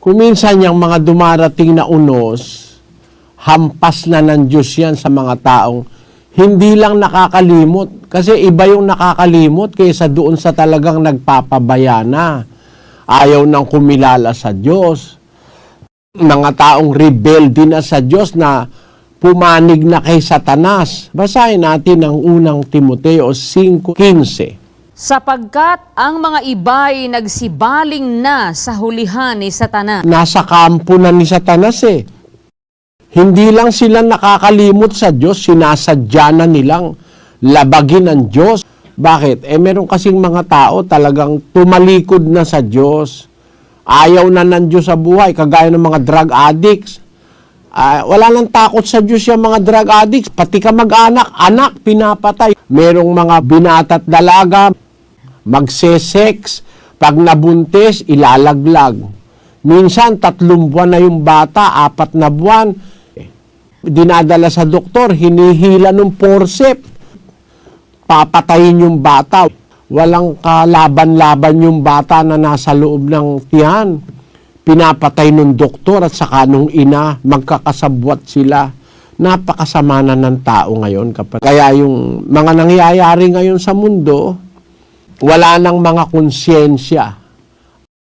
Kuminsan yung mga dumarating na unos, hampas na ng Diyos yan sa mga taong hindi lang nakakalimot. Kasi iba yung nakakalimot kaysa doon sa talagang nagpapabayana. Ayaw nang kumilala sa Diyos. Mga taong rebelde na sa Diyos na pumanig na kay Satanas. Basahin natin ang unang Timoteo 5:15. Sapagkat ang mga iba'y nagsibaling na sa hulihan ni Satanas. Nasa kampo na ni Satanas eh. Hindi lang sila nakakalimot sa Diyos, sinasadya na nilang labagin ang Diyos. Bakit? Meron kasing mga tao talagang tumalikod na sa Diyos. Ayaw na ng Diyos sa buhay, kagaya ng mga drug addicts. Wala nang takot sa Diyos yung mga drug addicts. Pati ka mag-anak, anak, pinapatay. Merong mga binata't dalaga, magse-sex, pag nabuntis, ilalaglag. Minsan, 3 buwan na yung bata, 4 na buwan. Dinadala sa doktor, hinihila ng forceps. Papatayin yung bata. Walang kalaban-laban yung bata na nasa loob ng tiyan. Pinapatay ng doktor at saka nung ina, magkakasabwat sila. Napakasama na ng tao ngayon. Kaya yung mga nangyayari ngayon sa mundo, wala nang mga konsyensya.